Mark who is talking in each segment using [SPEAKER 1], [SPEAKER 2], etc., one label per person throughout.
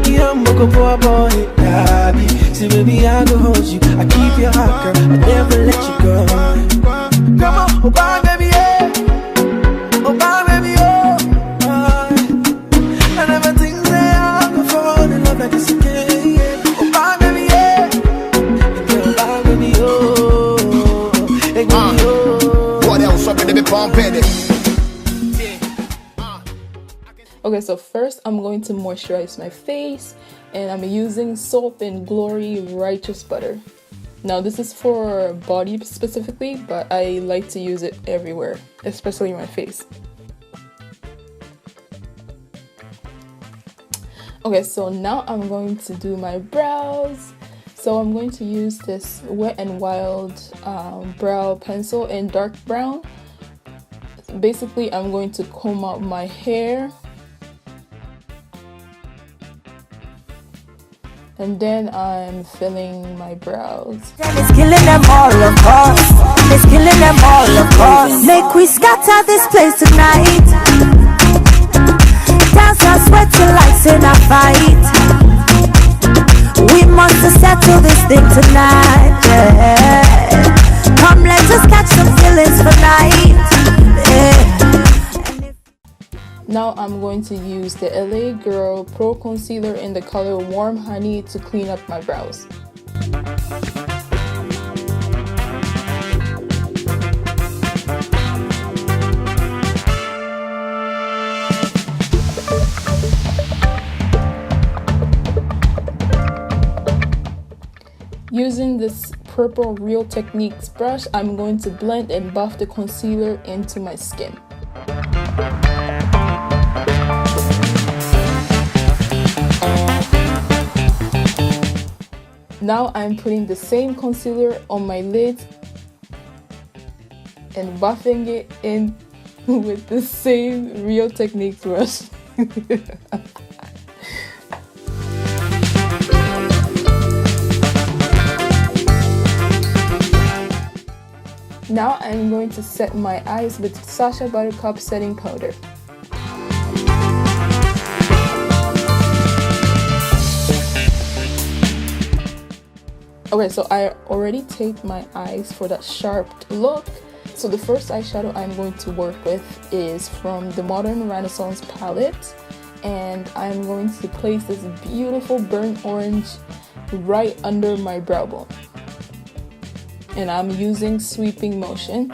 [SPEAKER 1] Yeah, I'm a poor boy, Abby. See, baby, I go hold you. I keep your heart, girl. I never let you go. Come on, oh, bye, baby, yeah. Oh, bye, baby, oh. I never think that I'll go fall in love like this again. Yeah. Oh, bye, baby, yeah. Oh, bye, baby, oh. Hey, baby, oh.
[SPEAKER 2] What else? I'm gonna be pumping.
[SPEAKER 3] Okay, so first I'm going to moisturize my face, and I'm using Soap and Glory Righteous Butter. Now this is for body specifically, but I like to use it everywhere, especially my face. Okay, so now I'm going to do my brows. So I'm going to use this Wet n Wild brow pencil in dark brown. Basically, I'm going to comb out my hair. And then I'm filling my brows.
[SPEAKER 4] It's killing them all, of course. It's killing them all, of course. Make we scatter this place tonight. Dance and sweat till lights in a fight. We must settle this thing tonight, yeah. Come, let us catch some feelings for night, yeah.
[SPEAKER 3] Now I'm going to use the LA Girl Pro Concealer in the color Warm Honey to clean up my brows. Using this purple Real Techniques brush, I'm going to blend and buff the concealer into my skin. Now I'm putting the same concealer on my lid and buffing it in with the same Real Techniques brush. Now I'm going to set my eyes with Sacha Buttercup setting powder. Okay, so I already taped my eyes for that sharp look. So the first eyeshadow I'm going to work with is from the Modern Renaissance palette. And I'm going to place this beautiful burnt orange right under my brow bone. And I'm using sweeping motion.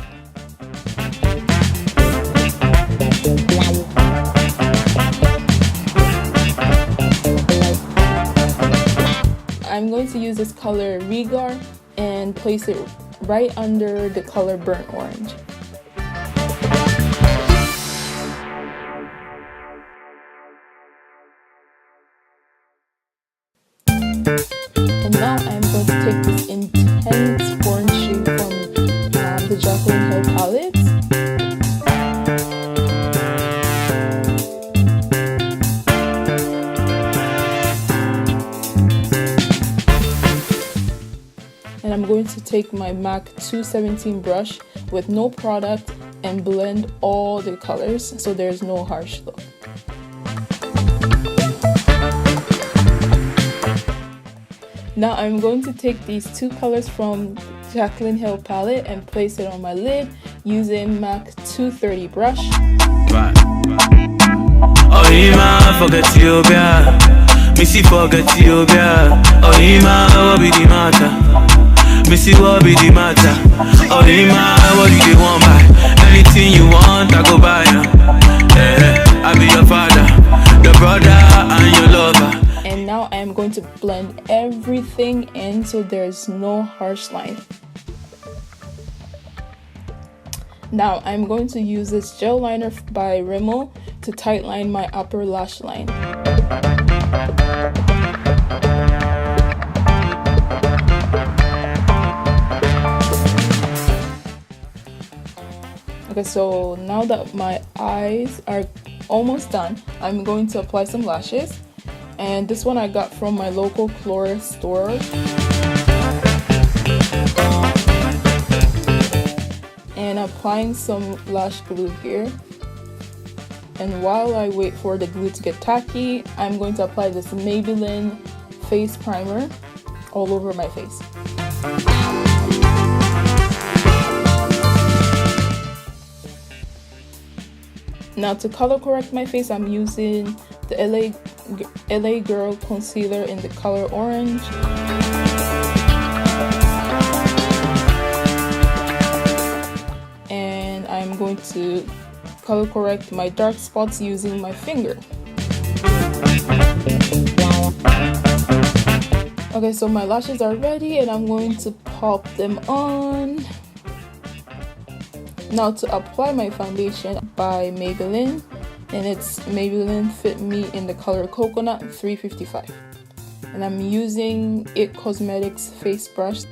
[SPEAKER 3] I'm going to use this color Regar and place it right under the color Burnt Orange. And now I'm going to take this intense orange shade from the Jaclyn Hill palette. And I'm going to take my MAC 217 brush with no product and blend all the colors so there's no harsh look. Now I'm going to take these two colors from Jaclyn Hill palette and place it on my lid using MAC 230 brush.
[SPEAKER 1] Oh, Ima, forget Ethiopia. Missy, forget Ethiopia. Oh, Ima, what be the matter? Missy, what be the matter? Oh, Ima, what do you want buy? Anything you want, I go buy. I be your father, your brother, and your lover.
[SPEAKER 3] And now I am going to blend everything in so there's no harsh line. Now I'm going to use this gel liner by Rimmel to tightline my upper lash line. Okay, so now that my eyes are almost done, I'm going to apply some lashes. And this one I got from my local florist store. And applying some lash glue here. And while I wait for the glue to get tacky, I'm going to apply this Maybelline face primer all over my face. Now to color correct my face, I'm using the LA Girl concealer in the color orange. And I'm going to color correct my dark spots using my finger. Okay, so my lashes are ready and I'm going to pop them on. Now to apply my foundation by Maybelline, and it's Maybelline Fit Me in the color Coconut 355. And I'm using It Cosmetics face brush.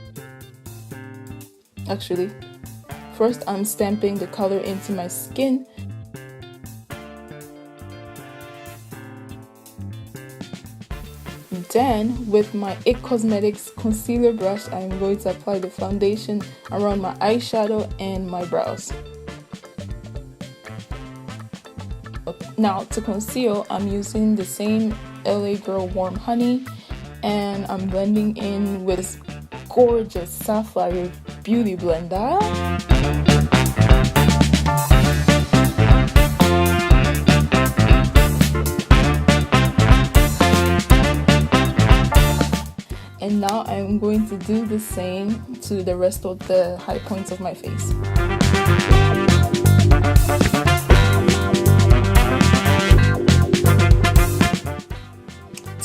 [SPEAKER 3] Actually, first I'm stamping the color into my skin. Then, with my It Cosmetics concealer brush, I'm going to apply the foundation around my eyeshadow and my brows. Now, to conceal, I'm using the same LA Girl Warm Honey, and I'm blending in with this gorgeous Sapphire Beauty Blender. And now I'm going to do the same to the rest of the high points of my face.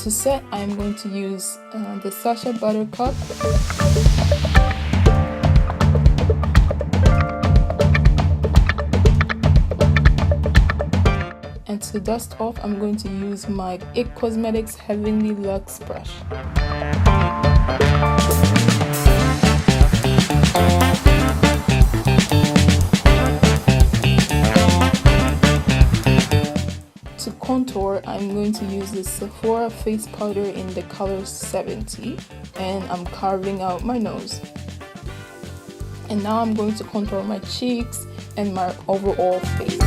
[SPEAKER 3] To set, I'm going to use the Sacha Buttercup. And to dust off, I'm going to use my It Cosmetics Heavenly Luxe brush. To contour, I'm going to use the Sephora face powder in the color 70, and I'm carving out my nose. And now I'm going to contour my cheeks and my overall face.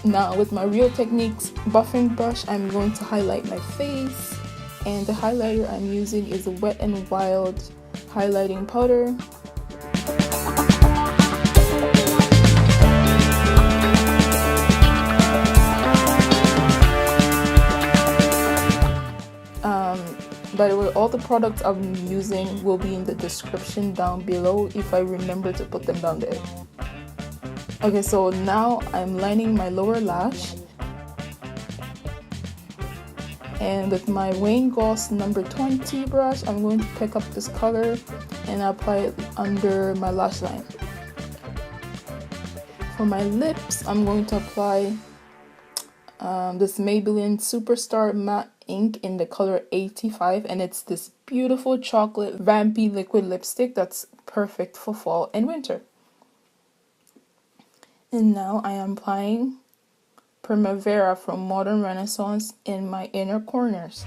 [SPEAKER 3] Now with my Real Techniques buffing brush, I'm going to highlight my face, and the highlighter I'm using is a Wet n Wild highlighting powder. By the way, all the products I'm using will be in the description down below if I remember to put them down there. Okay, so now I'm lining my lower lash, and with my Wayne Goss number 20 brush, I'm going to pick up this color and apply it under my lash line. For my lips, I'm going to apply this Maybelline Superstar Matte Ink in the color 85, and it's this beautiful chocolate vampy liquid lipstick that's perfect for fall and winter. And now I am applying Primavera from Modern Renaissance in my inner corners.